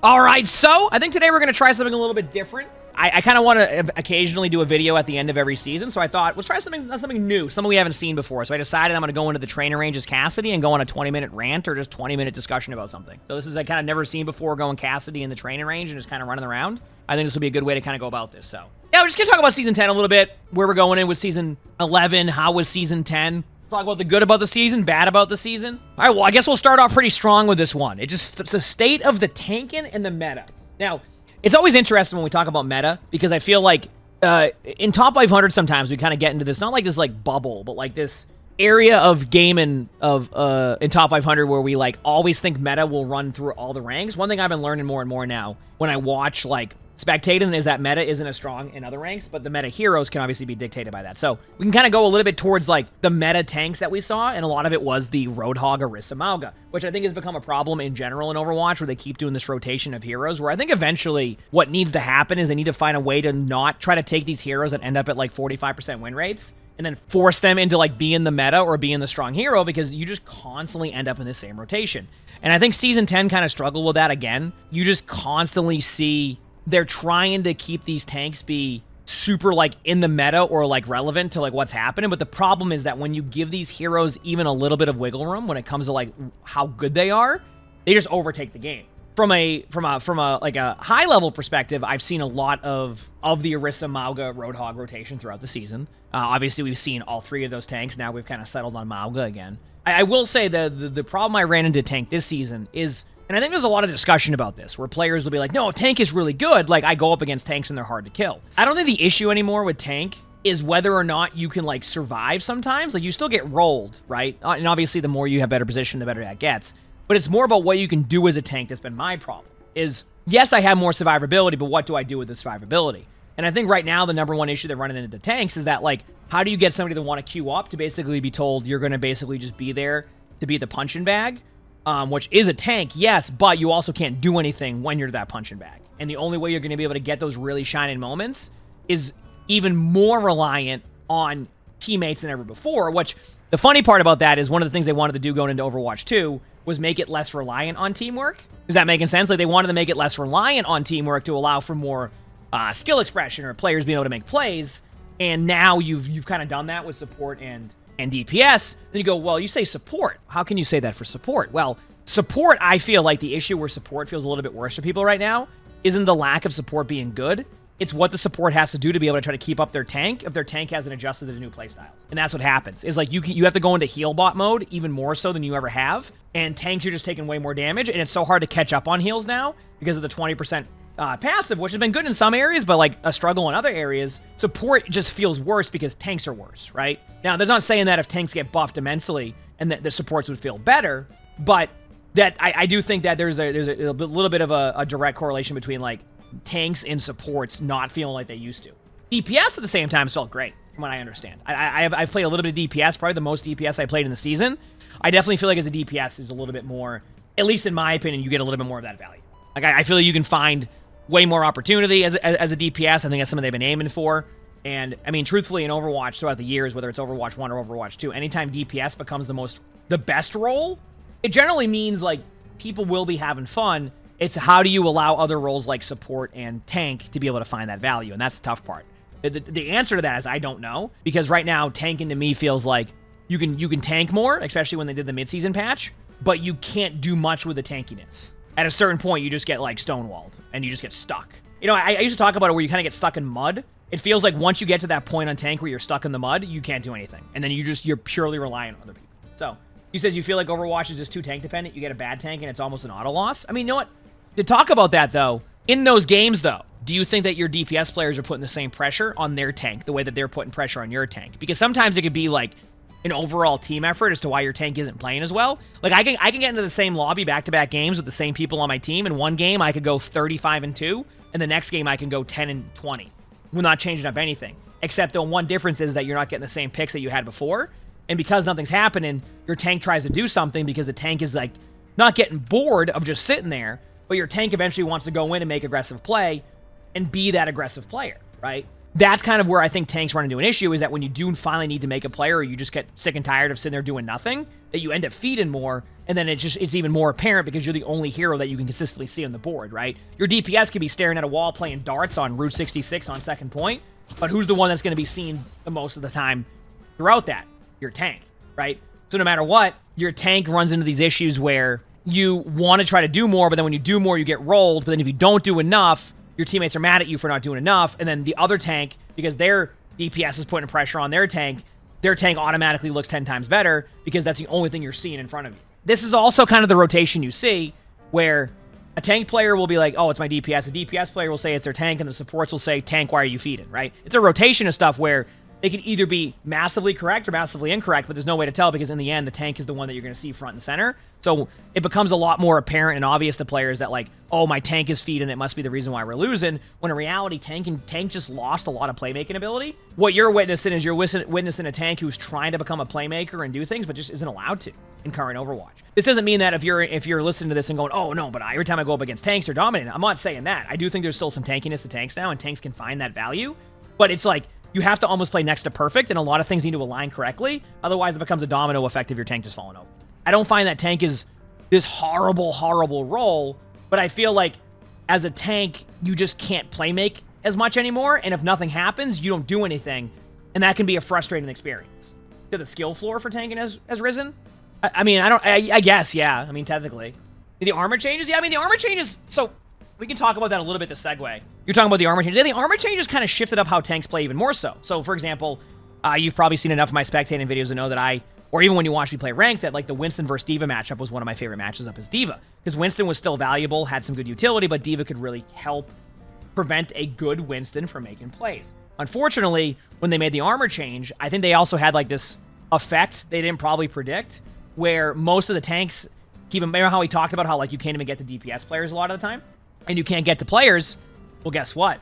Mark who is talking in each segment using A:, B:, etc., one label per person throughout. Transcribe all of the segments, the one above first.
A: All right, so I think today we're going to try something a little bit different. I kind of want to occasionally do a video at the end of every season, so I thought, let's try something new, something we haven't seen before. So I decided I'm going to go into the training range as Cassidy and go on a 20-minute rant or just 20-minute discussion about something. So this is kind of never seen before, going Cassidy in the training range and just kind of running around. I think this will be a good way to kind of go about this. So yeah, we're just going to talk about Season 10 a little bit, where we're going in with Season 11, how was Season 10, talk about the good about the season, bad about the season. All right, well, I guess we'll start off pretty strong with this one. It's the state of the tanking and the meta. Now, it's always interesting when we talk about meta, because I feel like in top 500 sometimes we kind of get into this, not like this like bubble, but like this area of gaming in top 500 where we like always think meta will run through all the ranks. One thing I've been learning more and more now when I watch like spectating is that meta isn't as strong in other ranks, but the meta heroes can obviously be dictated by that. So we can kind of go a little bit towards like the meta tanks that we saw, and a lot of it was the Roadhog Orisa Mauga, which I think has become a problem in general in Overwatch, where they keep doing this rotation of heroes, where I think eventually what needs to happen is they need to find a way to not try to take these heroes that end up at like 45% win rates and then force them into like being the meta or being the strong hero, because you just constantly end up in the same rotation. And I think Season 10 kind of struggled with that again. You just constantly see they're trying to keep these tanks be super like in the meta or like relevant to like what's happening. But the problem is that when you give these heroes even a little bit of wiggle room when it comes to like how good they are, they just overtake the game. From a like a high level perspective, I've seen a lot of the Orisa Mauga Roadhog rotation throughout the season. Obviously, we've seen all three of those tanks. Now we've kind of settled on Mauga again. I will say the problem I ran into tank this season is, and I think there's a lot of discussion about this, where players will be like, no, tank is really good. Like, I go up against tanks and they're hard to kill. I don't think the issue anymore with tank is whether or not you can, like, survive sometimes. Like, you still get rolled, right? And obviously, the more you have better position, the better that gets. But it's more about what you can do as a tank that's been my problem. Is, yes, I have more survivability, but what do I do with the survivability? And I think right now, the number one issue they're running into tanks is that, like, how do you get somebody to want to queue up to basically be told you're going to basically just be there to be the punching bag? Which is a tank, yes, but you also can't do anything when you're that punching bag. And the only way you're going to be able to get those really shining moments is even more reliant on teammates than ever before, which the funny part about that is one of the things they wanted to do going into Overwatch 2 was make it less reliant on teamwork. Is that making sense? Like, they wanted to make it less reliant on teamwork to allow for more skill expression or players being able to make plays. And now you've kind of done that with support and DPS, then you go, well, you say support. How can you say that for support? Well, support, I feel like the issue where support feels a little bit worse for people right now isn't the lack of support being good. It's what the support has to do to be able to try to keep up their tank if their tank hasn't adjusted to the new playstyles. And that's what happens. Is like you have to go into heal bot mode even more so than you ever have. And tanks are just taking way more damage. And it's so hard to catch up on heals now because of the 20% passive, which has been good in some areas, but like a struggle in other areas. Support just feels worse because tanks are worse, right? Now, there's not saying that if tanks get buffed immensely and that the supports would feel better, but that I do think that there's a little bit of a direct correlation between like tanks and supports not feeling like they used to. DPS at the same time felt great, from what I understand. I've played a little bit of DPS, probably the most DPS I played in the season. I definitely feel like as a DPS is a little bit more, at least in my opinion, you get a little bit more of that value. Like I feel like you can find way more opportunity as a DPS. I think that's something they've been aiming for. And, I mean, truthfully, in Overwatch throughout the years, whether it's Overwatch 1 or Overwatch 2, anytime DPS becomes the best role, it generally means, like, people will be having fun. It's how do you allow other roles like support and tank to be able to find that value, and that's the tough part. The answer to that is I don't know, because right now, tanking to me feels like you can tank more, especially when they did the mid-season patch, but you can't do much with the tankiness. At a certain point, you just get, like, stonewalled, and you just get stuck. You know, I used to talk about it where you kind of get stuck in mud. It feels like once you get to that point on tank where you're stuck in the mud, you can't do anything. And then you're purely reliant on other people. So, you says you feel like Overwatch is just too tank dependent. You get a bad tank, and it's almost an auto loss. I mean, you know what? To talk about that, though, in those games, though, do you think that your DPS players are putting the same pressure on their tank the way that they're putting pressure on your tank? Because sometimes it could be, like, an overall team effort as to why your tank isn't playing as well. Like, I can get into the same lobby back-to-back games with the same people on my team. In one game, I could go 35-2, and the next game, I can go 10-20. We're not changing up anything. Except the one difference is that you're not getting the same picks that you had before. And because nothing's happening, your tank tries to do something because the tank is, like, not getting bored of just sitting there, but your tank eventually wants to go in and make aggressive play and be that aggressive player, right? that's kind of where I think tanks run into an issue, is that when you do finally need to make a player, or you just get sick and tired of sitting there doing nothing, that you end up feeding more, and then it's even more apparent because you're the only hero that you can consistently see on the board, right? Your DPS could be staring at a wall playing darts on Route 66 on second point, but who's the one that's going to be seen the most of the time throughout that? Your tank, right? So no matter what, your tank runs into these issues where you want to try to do more, but then when you do more, you get rolled, but then if you don't do enough, your teammates are mad at you for not doing enough, and then the other tank, because their DPS is putting pressure on their tank automatically looks 10 times better because that's the only thing you're seeing in front of you. This is also kind of the rotation you see, where a tank player will be like, oh, it's my DPS. A DPS player will say it's their tank, and the supports will say, tank, why are you feeding, right? It's a rotation of stuff where they can either be massively correct or massively incorrect, but there's no way to tell because in the end, the tank is the one that you're going to see front and center. So it becomes a lot more apparent and obvious to players that like, oh, my tank is feeding, it must be the reason why we're losing, when in reality, tank just lost a lot of playmaking ability. What you're witnessing is you're witnessing a tank who's trying to become a playmaker and do things, but just isn't allowed to in current Overwatch. This doesn't mean that if you're listening to this and going, oh, no, but every time I go up against tanks, they're dominating. I'm not saying that. I do think there's still some tankiness to tanks now, and tanks can find that value, but it's like, you have to almost play next to perfect, and a lot of things need to align correctly. Otherwise, it becomes a domino effect of your tank just falling over. I don't find that tank is this horrible, horrible role, but I feel like as a tank, you just can't play make as much anymore, and if nothing happens, you don't do anything, and that can be a frustrating experience. So the skill floor for tanking has risen? I guess, yeah. I mean, technically. The armor changes? Yeah, I mean, the armor changes... So, we can talk about that a little bit to segue. You're talking about the armor changes. Yeah, the armor changes kind of shifted up how tanks play even more so. So, for example, you've probably seen enough of my spectating videos to know that or even when you watch me play ranked, that like the Winston versus D.Va matchup was one of my favorite matches up as D.Va. Because Winston was still valuable, had some good utility, but D.Va could really help prevent a good Winston from making plays. Unfortunately, when they made the armor change, I think they also had like this effect they didn't probably predict, where most of the tanks, remember how we talked about how like you can't even get to DPS players a lot of the time? And you can't get to players, well, guess what?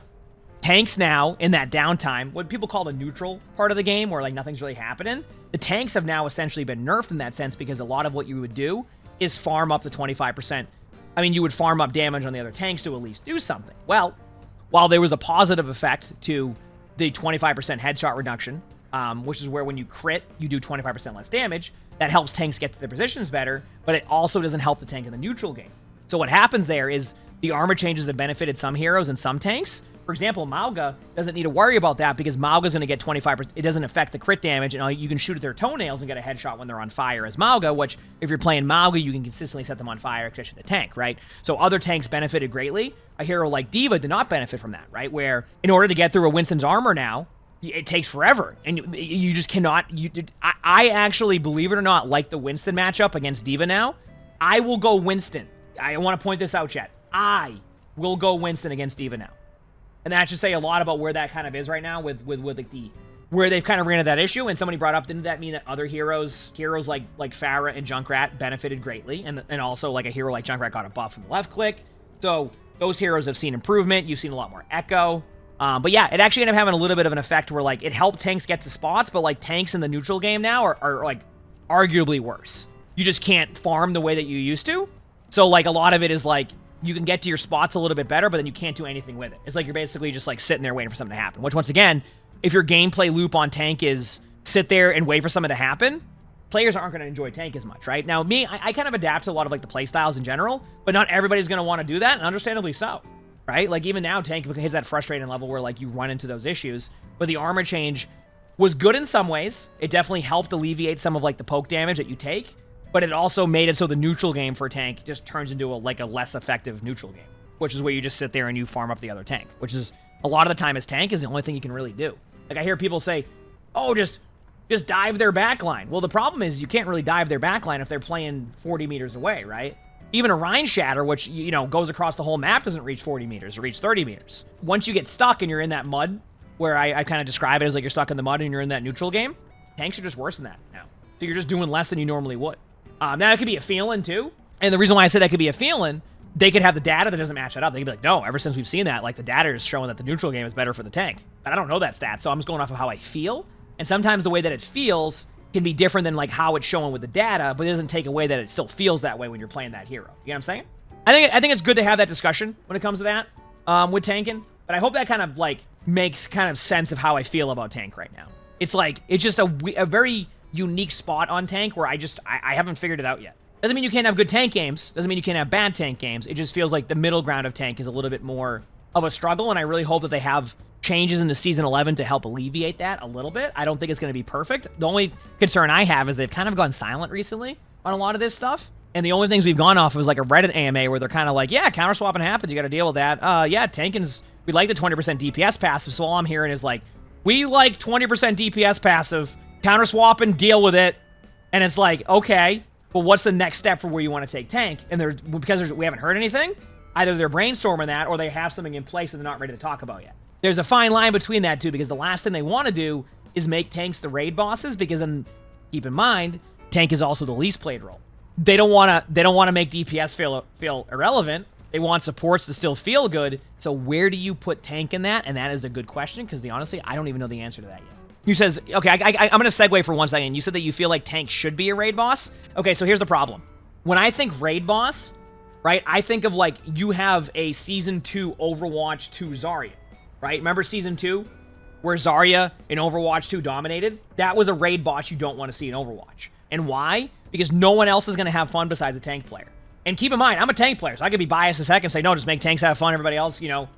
A: Tanks now, in that downtime, what people call the neutral part of the game, where like nothing's really happening, the tanks have now essentially been nerfed in that sense, because a lot of what you would do is farm up to 25%. I mean, you would farm up damage on the other tanks to at least do something. Well, while there was a positive effect to the 25% headshot reduction, which is where when you crit, you do 25% less damage, that helps tanks get to their positions better, but it also doesn't help the tank in the neutral game. So what happens there is the armor changes have benefited some heroes and some tanks. For example, Mauga doesn't need to worry about that because Mauga's going to get 25%. It doesn't affect the crit damage, and you can shoot at their toenails and get a headshot when they're on fire as Mauga, which if you're playing Mauga, you can consistently set them on fire, especially the tank, right? So other tanks benefited greatly. A hero like D.Va did not benefit from that, right? Where in order to get through a Winston's armor now, it takes forever, and you just cannot... I actually, believe it or not, like the Winston matchup against D.Va now. I will go Winston. I want to point this out, chat. I will go Winston against D.Va now. And that should say a lot about where that kind of is right now with like where they've kind of ran into that issue. And somebody brought up, didn't that mean that other heroes like Pharah and Junkrat benefited greatly? And also like a hero like Junkrat got a buff from the left click. So those heroes have seen improvement. You've seen a lot more Echo. But yeah, it actually ended up having a little bit of an effect where like it helped tanks get to spots, but like tanks in the neutral game now are like arguably worse. You just can't farm the way that you used to. So like a lot of it is like, you can get to your spots a little bit better, but then you can't do anything with it. It's like you're basically just like sitting there waiting for something to happen, which once again, if your gameplay loop on tank is sit there and wait for something to happen, players aren't going to enjoy tank as much, right? Now, me, I kind of adapt to a lot of like the play styles in general, but not everybody's going to want to do that, and understandably so, right? Like even now, tank hits that frustrating level where like you run into those issues, but the armor change was good in some ways. It definitely helped alleviate some of like the poke damage that you take, but it also made it so the neutral game for a tank just turns into a less effective neutral game, which is where you just sit there and you farm up the other tank, which is a lot of the time as tank is the only thing you can really do. Like I hear people say, oh, just dive their backline. Well, the problem is you can't really dive their backline if they're playing 40 meters away, right? Even a Rhine Shatter, which, you know, goes across the whole map, doesn't reach 40 meters, it reaches 30 meters. Once you get stuck and you're in that mud, where I kind of describe it as like you're stuck in the mud and you're in that neutral game, tanks are just worse than that now. So you're just doing less than you normally would. Now, it could be a feeling, too. And the reason why I say that could be a feeling, they could have the data that doesn't match that up. They could be like, no, ever since we've seen that, like, the data is showing that the neutral game is better for the tank. But I don't know that stat, so I'm just going off of how I feel. And sometimes the way that it feels can be different than, like, how it's showing with the data, but it doesn't take away that it still feels that way when you're playing that hero. You know what I'm saying? I think it's good to have that discussion when it comes to that with tanking. But I hope that kind of, like, makes kind of sense of how I feel about tank right now. It's like, it's just a very unique spot on tank where I haven't figured it out yet. Doesn't mean you can't have good tank games. Doesn't mean you can't have bad tank games. It just feels like the middle ground of tank is a little bit more of a struggle, and I really hope that they have changes into Season 11 to help alleviate that a little bit. I don't think it's going to be perfect. The only concern I have is they've kind of gone silent recently on a lot of this stuff, and the only things we've gone off of is like a Reddit AMA where they're kind of like, yeah, counter swapping happens, you got to deal with that. Yeah, tanking's, we like the 20% DPS passive, so all I'm hearing is like, we like 20% DPS passive, counter swapping, deal with it, and it's like, okay, well, what's the next step for where you want to take tank? And because we haven't heard anything, either they're brainstorming that or they have something in place that they're not ready to talk about yet. There's a fine line between that too, because the last thing they want to do is make tanks the raid bosses, because then keep in mind, tank is also the least played role. They don't want to make DPS feel irrelevant. They want supports to still feel good. So where do you put tank in that? And that is a good question, because honestly, I don't even know the answer to that yet. You says, okay, I'm going to segue for 1 second. You said that you feel like tank should be a raid boss. Okay, so here's the problem. When I think raid boss, right, I think of like you have a Season 2 Overwatch 2 Zarya, right? Remember Season 2 where Zarya in Overwatch 2 dominated? That was a raid boss you don't want to see in Overwatch. And why? Because no one else is going to have fun besides a tank player. And keep in mind, I'm a tank player, so I could be biased a second and say, no, just make tanks have fun, everybody else, you know,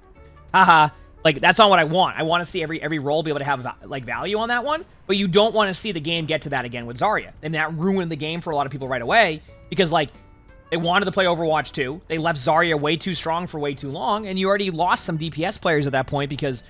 A: haha. Like, that's not what I want. I want to see every role be able to have, like, value on that one. But you don't want to see the game get to that again with Zarya. And that ruined the game for a lot of people right away. Because, like, they wanted to play Overwatch 2. They left Zarya way too strong for way too long. And you already lost some DPS players at that point because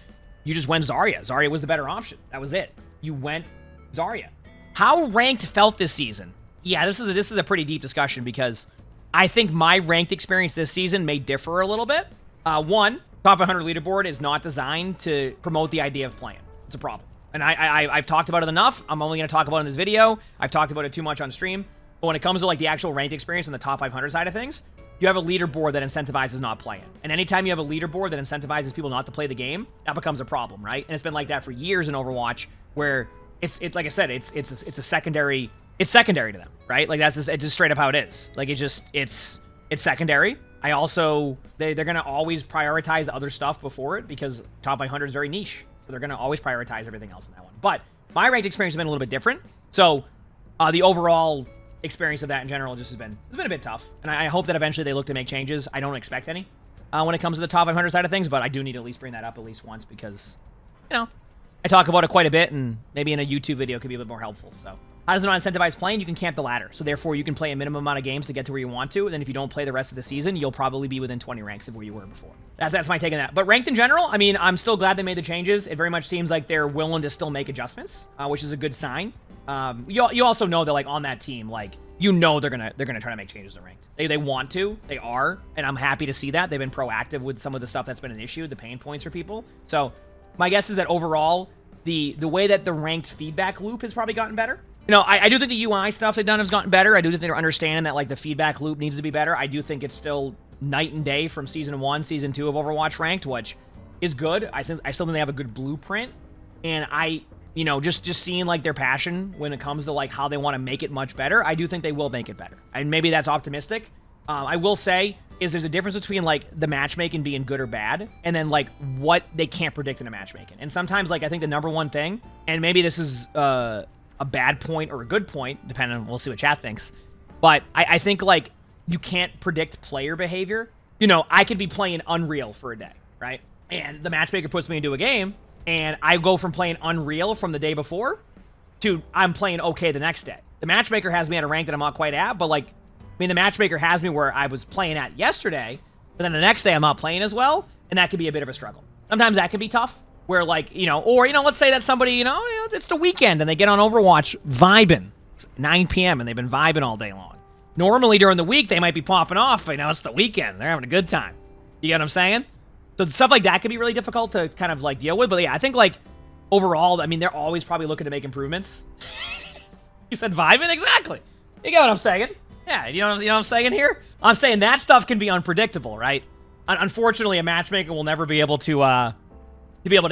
A: you just went Zarya. Zarya was the better option. That was it. You went Zarya. How ranked felt this season? Yeah, this is a pretty deep discussion because I think my ranked experience this season may differ a little bit. One, Top 100 leaderboard is not designed to promote the idea of playing. It's a problem. And I've talked about it enough. I'm only going to talk about it in this video. I've talked about it too much on stream. But when it comes to like the actual ranked experience on the top 500 side of things, you have a leaderboard that incentivizes not playing. And anytime you have a leaderboard that incentivizes people not to play the game, that becomes a problem, right? And it's been like that for years in Overwatch, where it's like I said, it's a secondary. It's secondary to them, right? Like it's just straight up how it is. Like it's secondary. I also, they're going to always prioritize other stuff before it because top 500 is very niche. So they're going to always prioritize everything else in that one. But my ranked experience has been a little bit different. So the overall experience of that in general just has been a bit tough. And I hope that eventually they look to make changes. I don't expect any when it comes to the top 500 side of things, but I do need to at least bring that up at least once because, you know, I talk about it quite a bit and maybe in a YouTube video could be a bit more helpful. So how does it not incentivize playing? You can camp the ladder. So therefore, you can play a minimum amount of games to get to where you want to. And then if you don't play the rest of the season, you'll probably be within 20 ranks of where you were before. That's my take on that. But ranked in general, I mean, I'm still glad they made the changes. It very much seems like they're willing to still make adjustments, which is a good sign. You also know that like on that team, like you know they're gonna try to make changes to ranked. They want to. They are, and I'm happy to see that they've been proactive with some of the stuff that's been an issue, the pain points for people. So my guess is that overall, the way that the ranked feedback loop has probably gotten better. You know, I do think the UI stuff they've done has gotten better. I do think they're understanding that, like, the feedback loop needs to be better. I do think it's still night and day from Season 1, Season 2 of Overwatch Ranked, which is good. I still think they have a good blueprint. And you know, just seeing, like, their passion when it comes to, like, how they want to make it much better, I do think they will make it better. And maybe that's optimistic. I will say is there's a difference between, like, the matchmaking being good or bad and then, like, what they can't predict in a matchmaking. And sometimes, like, I think the number one thing, and maybe this is a bad point or a good point, depending on, we'll see what chat thinks. But I think, like, you can't predict player behavior. You know, I could be playing Unreal for a day, right? And the matchmaker puts me into a game, and I go from playing Unreal from the day before to I'm playing okay the next day. The matchmaker has me at a rank that I'm not quite at, but, like, I mean, the matchmaker has me where I was playing at yesterday, but then the next day I'm not playing as well, and that could be a bit of a struggle. Sometimes that can be tough. Where, like, you know, or, you know, let's say that somebody, you know, it's the weekend and they get on Overwatch vibing. It's 9 p.m. and they've been vibing all day long. Normally during the week, they might be popping off, but, you know, it's the weekend. They're having a good time. You get what I'm saying? So stuff like that can be really difficult to kind of, like, deal with. But, yeah, I think, like, overall, I mean, they're always probably looking to make improvements. You said vibing? Exactly. You get what I'm saying? Yeah, you know what I'm saying here? I'm saying that stuff can be unpredictable, right? Unfortunately, a matchmaker will never be able to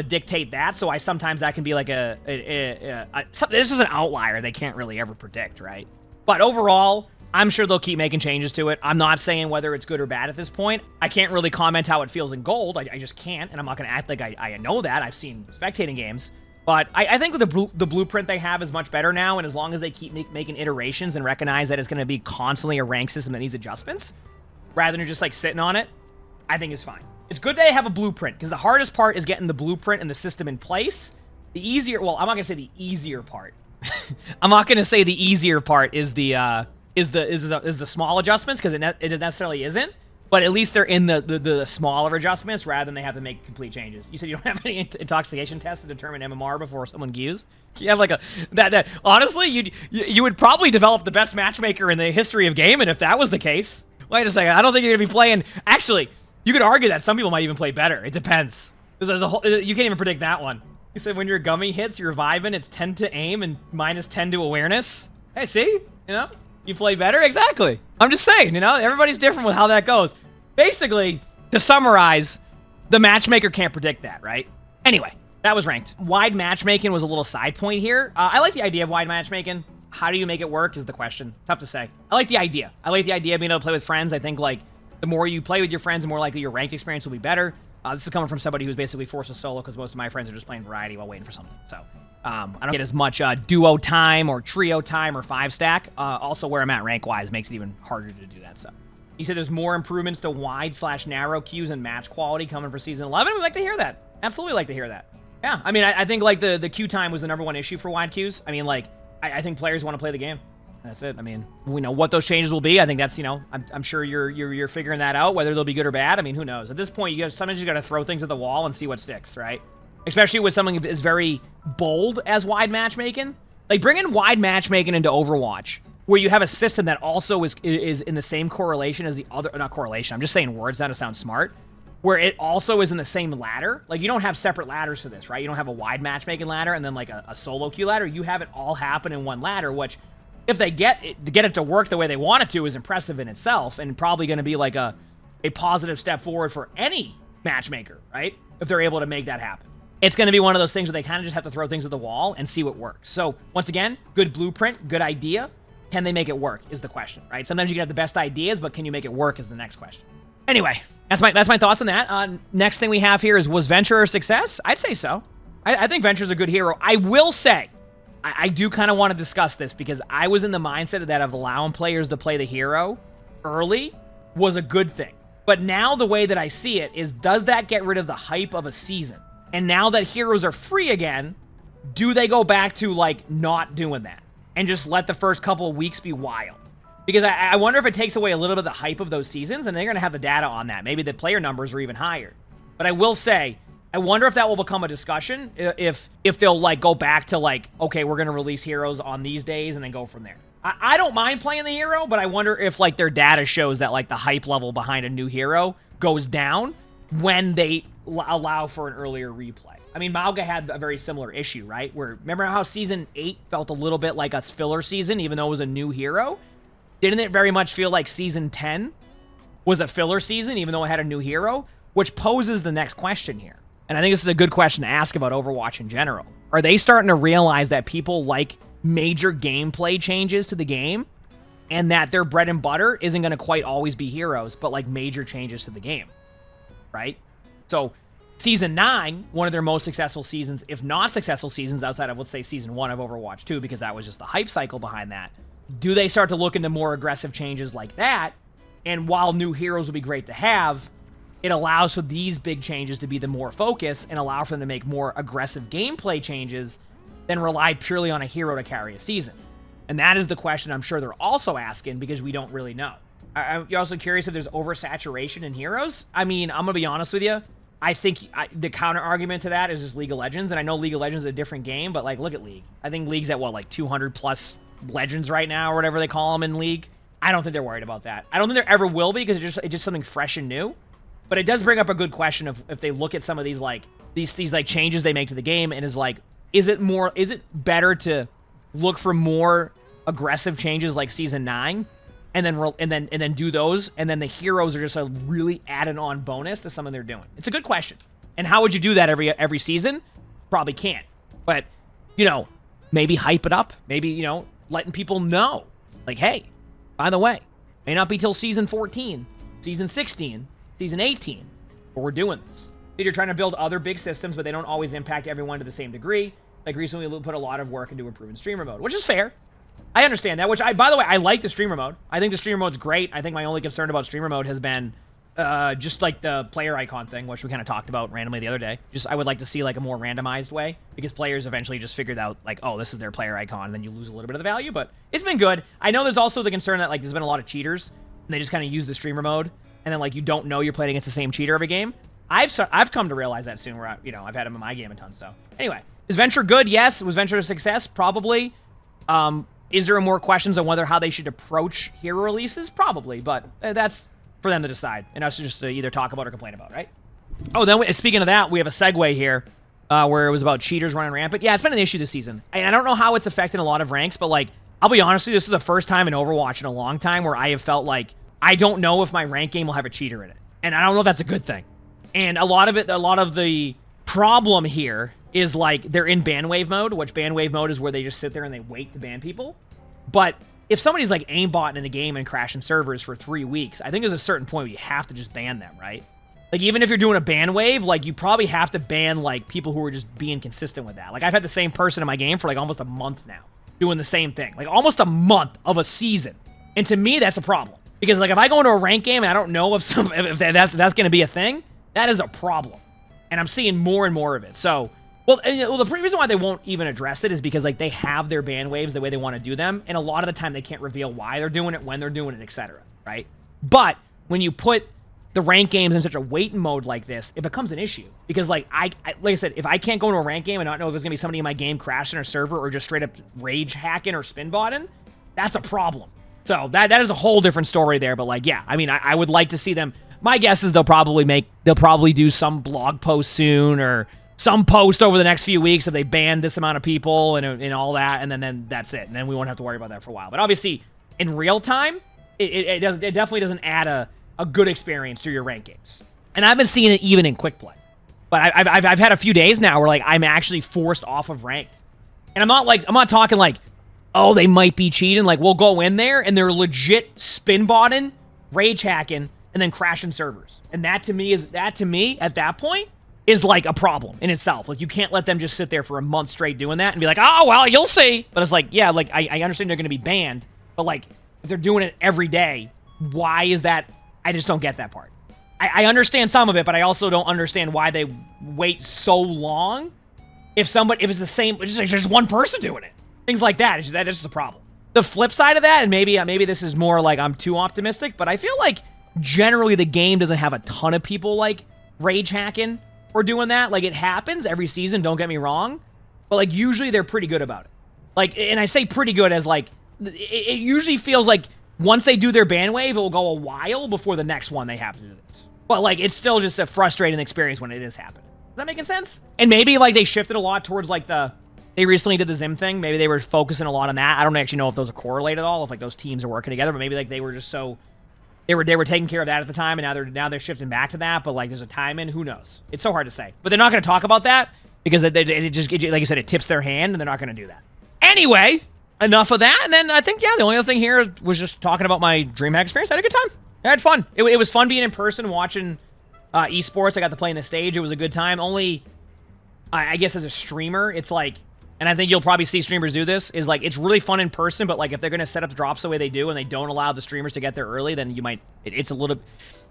A: dictate that, so sometimes that can be like this is an outlier they can't really ever predict, right? But overall, I'm sure they'll keep making changes to it. I'm not saying whether it's good or bad at this point. I can't really comment how it feels in gold. I just can't, and I'm not going to act like I know that. I've seen spectating games. But I think the blueprint they have is much better now, and as long as they keep making iterations and recognize that it's going to be constantly a rank system that needs adjustments, rather than just like sitting on it, I think it's fine. It's good they have a blueprint, because the hardest part is getting the blueprint and the system in place. The easier, well, I'm not going to say the easier part. I'm not going to say the easier part is the small adjustments, because it necessarily isn't. But at least they're in the smaller adjustments rather than they have to make complete changes. You said you don't have any intoxication tests to determine MMR before someone queues? You have like that honestly, you would probably develop the best matchmaker in the history of gaming if that was the case. Wait a second, I don't think you're going to be playing... Actually, you could argue that some people might even play better. It depends. There's a whole, you can't even predict that one. You said when your gummy hits, you're reviving, it's 10 to aim and minus 10 to awareness. Hey, see? You know? You play better? Exactly. I'm just saying, you know? Everybody's different with how that goes. Basically, to summarize, the matchmaker can't predict that, right? Anyway, that was ranked. Wide matchmaking was a little side point here. I like the idea of wide matchmaking. How do you make it work is the question. Tough to say. I like the idea. I like the idea of being able to play with friends. I think, like, the more you play with your friends, the more likely your ranked experience will be better. This is coming from somebody who's basically forced to solo because most of my friends are just playing variety while waiting for something. So, I don't get as much duo time or trio time or 5-stack. Also, where I'm at rank-wise makes it even harder to do that, so. You said there's more improvements to wide/narrow queues and match quality coming for Season 11. We'd like to hear that. Absolutely like to hear that. Yeah, I mean, I think, like, the queue time was the #1 issue for wide queues. I mean, like, I think players want to play the game. That's it. I mean, we know what those changes will be. I think that's, you know, I'm sure you're figuring that out, whether they'll be good or bad. I mean, who knows? At this point, sometimes you got to throw things at the wall and see what sticks, right? Especially with something as very bold as wide matchmaking. Like, bringing wide matchmaking into Overwatch, where you have a system that also is in the same correlation as the other, not correlation, I'm just saying words now to sound smart, where it also is in the same ladder. Like, you don't have separate ladders for this, right? You don't have a wide matchmaking ladder and then like a solo queue ladder. You have it all happen in one ladder, which, if they get it to work the way they want it to, is impressive in itself, and probably going to be like a positive step forward for any matchmaker, right? If they're able to make that happen. It's going to be one of those things where they kind of just have to throw things at the wall and see what works. So, once again, good blueprint, good idea. Can they make it work is the question, right? Sometimes you can have the best ideas, but can you make it work is the next question. Anyway, that's my thoughts on that. Next thing we have here is, was Venture a success? I'd say so. I think Venture's a good hero. I will say, I do kind of want to discuss this, because I was in the mindset that of allowing players to play the hero early was a good thing. But now the way that I see it is, does that get rid of the hype of a season? And now that heroes are free again, do they go back to, like, not doing that and just let the first couple of weeks be wild? Because I wonder if it takes away a little bit of the hype of those seasons, and they're going to have the data on that. Maybe the player numbers are even higher. But I will say, I wonder if that will become a discussion, if they'll, like, go back to, like, okay, we're going to release heroes on these days and then go from there. I don't mind playing the hero, but I wonder if, like, their data shows that, like, the hype level behind a new hero goes down when they allow for an earlier replay. I mean, Mauga had a very similar issue, right? Where, remember how Season 8 felt a little bit like a filler season, even though it was a new hero? Didn't it very much feel like Season 10 was a filler season, even though it had a new hero? Which poses the next question here. And I think this is a good question to ask about Overwatch in general. Are they starting to realize that people like major gameplay changes to the game, and that their bread and butter isn't going to quite always be heroes, but like major changes to the game, right? So Season 9, one of their most successful seasons, if not successful seasons outside of, let's say, Season 1 of Overwatch 2, because that was just the hype cycle behind that. Do they start to look into more aggressive changes like that? And while new heroes will be great to have, it allows for these big changes to be the more focus and allow for them to make more aggressive gameplay changes than rely purely on a hero to carry a season. And that is the question I'm sure they're also asking, because we don't really know. You're also curious if there's oversaturation in heroes? I mean, I'm going to be honest with you. I think the counter argument to that is just League of Legends. And I know League of Legends is a different game, but like, look at League. I think League's at, what, like 200 plus legends right now, or whatever they call them in League. I don't think they're worried about that. I don't think there ever will be, because it's just something fresh and new. But it does bring up a good question of if they look at some of these like these like changes they make to the game, and is like, is it better to look for more aggressive changes like Season 9 and then do those, and then the heroes are just a really added on bonus to something they're doing? It's a good question. And how would you do that every season? Probably can't. But, you know, maybe hype it up. Maybe, you know, letting people know, like, hey, By the way, may not be till season 14, season 16, season 18, but we're doing this. You're trying to build other big systems, but they don't always impact everyone to the same degree. Like recently, we put a lot of work into improving streamer mode, which is fair. I understand that, by the way, I like the streamer mode. I think the streamer mode's great. I think my only concern about streamer mode has been just like the player icon thing, which we kind of talked about randomly the other day. I would like to see like a more randomized way, because players eventually just figured out like, oh, this is their player icon, and then you lose a little bit of the value, but it's been good. I know there's also the concern that like there's been a lot of cheaters, and they just kind of use the streamer mode, and then like you don't know you're playing against the same cheater every game. I've come to realize that soon, where I've had him in my game a ton. So anyway, is Venture good? Yes. Was Venture a success? Probably. Is there more questions on how they should approach hero releases? Probably, but that's for them to decide, and us just to either talk about or complain about, right? Oh, then speaking of that, we have a segue here where it was about cheaters running rampant. Yeah, it's been an issue this season, and I don't know how it's affecting a lot of ranks, but like, I'll be honest with you, this is the first time in Overwatch in a long time where I have felt like I don't know if my rank game will have a cheater in it, and I don't know if that's a good thing. And a lot of the problem here is like they're in ban wave mode, which ban wave mode is where they just sit there and they wait to ban people. But if somebody's like aimbotting in the game and crashing servers for 3 weeks, I think there's a certain point where you have to just ban them, right? Like, even if you're doing a ban wave, like, you probably have to ban, like, people who are just being consistent with that. Like, I've had the same person in my game for, like, almost a month now, doing the same thing. Like, almost a month of a season. And to me, that's a problem. Because, like, if I go into a rank game and I don't know if that's going to be a thing, that is a problem. And I'm seeing more and more of it. So, the reason why they won't even address it is because, like, they have their ban waves the way they want to do them, and a lot of the time they can't reveal why they're doing it, when they're doing it, etc., right? But when you put the rank games in such a waiting mode like this, it becomes an issue. Because, like I said, if I can't go into a rank game and not know if there's going to be somebody in my game crashing or server or just straight up rage hacking or spin botting, that's a problem. So that is a whole different story there, but, like, yeah, I mean, I would like to see them. My guess is they'll probably do some blog post soon, or some post over the next few weeks if they ban this amount of people and all that, and then that's it. And then we won't have to worry about that for a while. But obviously, in real time, it definitely doesn't add a good experience to your rank games. And I've been seeing it even in quick play. But I've had a few days now where, like, I'm actually forced off of ranked. And I'm not talking like, oh, they might be cheating. Like, we'll go in there and they're legit spin botting, rage hacking, and then crashing servers. And that to me at that point is like a problem in itself. Like, you can't let them just sit there for a month straight doing that and be like, oh, well, you'll see. But it's like, yeah, like, I understand they're going to be banned, but, like, if they're doing it every day, why is that? I just don't get that part. I understand some of it, but I also don't understand why they wait so long if it's the same, it's just one person doing it. Things like that is just a problem. The flip side of that, and maybe this is more like I'm too optimistic, but I feel like generally the game doesn't have a ton of people, like, rage hacking or doing that. Like, it happens every season, don't get me wrong, but, like, usually they're pretty good about it. Like, and I say pretty good as, like, it usually feels like once they do their ban wave, it will go a while before the next one they have to do this. But, like, it's still just a frustrating experience when it is happening. Is that making sense? And maybe, like, they shifted a lot towards, like, they recently did the Zim thing. Maybe they were focusing a lot on that. I don't actually know if those are correlated at all, if, like, those teams are working together, but maybe, like, they were just so... They were taking care of that at the time, and now they're shifting back to that, but, like, there's a time in, who knows? It's so hard to say. But they're not going to talk about that, because it just, like I said, it tips their hand, and they're not going to do that. Anyway, enough of that, and then I think, yeah, the only other thing here was just talking about my DreamHack experience. I had a good time. I had fun. It was fun being in person, watching esports. I got to play in the stage. It was a good time. Only, I guess as a streamer, it's like, and I think you'll probably see streamers do this, is like, it's really fun in person, but like if they're going to set up drops the way they do and they don't allow the streamers to get there early, then you might, it's a little,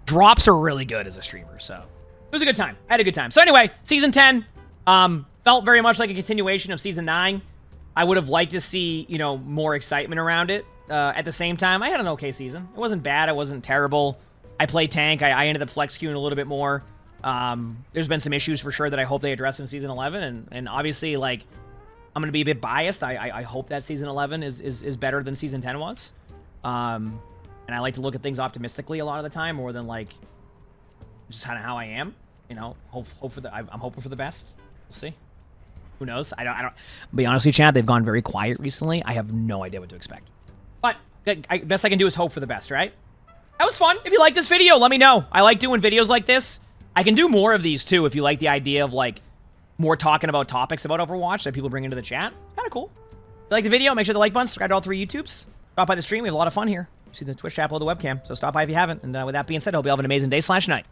A: drops are really good as a streamer, so it was a good time. I had a good time. So anyway, Season 10 felt very much like a continuation of Season 9. I would have liked to see, you know, more excitement around it. At the same time, I had an okay season. It wasn't bad. It wasn't terrible. I played tank. I ended up flex queuing a little bit more. There's been some issues for sure that I hope they address in Season 11, and obviously, like, I'm going to be a bit biased. I hope that Season 11 is better than Season 10 was. And I like to look at things optimistically a lot of the time, more than, like, just kind of how I am. You know, I'm hoping for the best. We'll see. Who knows? I don't. Be honest with you, Chad, they've gone very quiet recently. I have no idea what to expect. But best I can do is hope for the best, right? That was fun. If you like this video, let me know. I like doing videos like this. I can do more of these too if you like the idea of, like, more talking about topics about Overwatch that people bring into the chat. Kind of cool. If you like the video, make sure to like button, subscribe to all 3 YouTubes. Stop by the stream. We have a lot of fun here. see the Twitch chat below the webcam. So stop by if you haven't. And with that being said, I hope you all have an amazing day/night.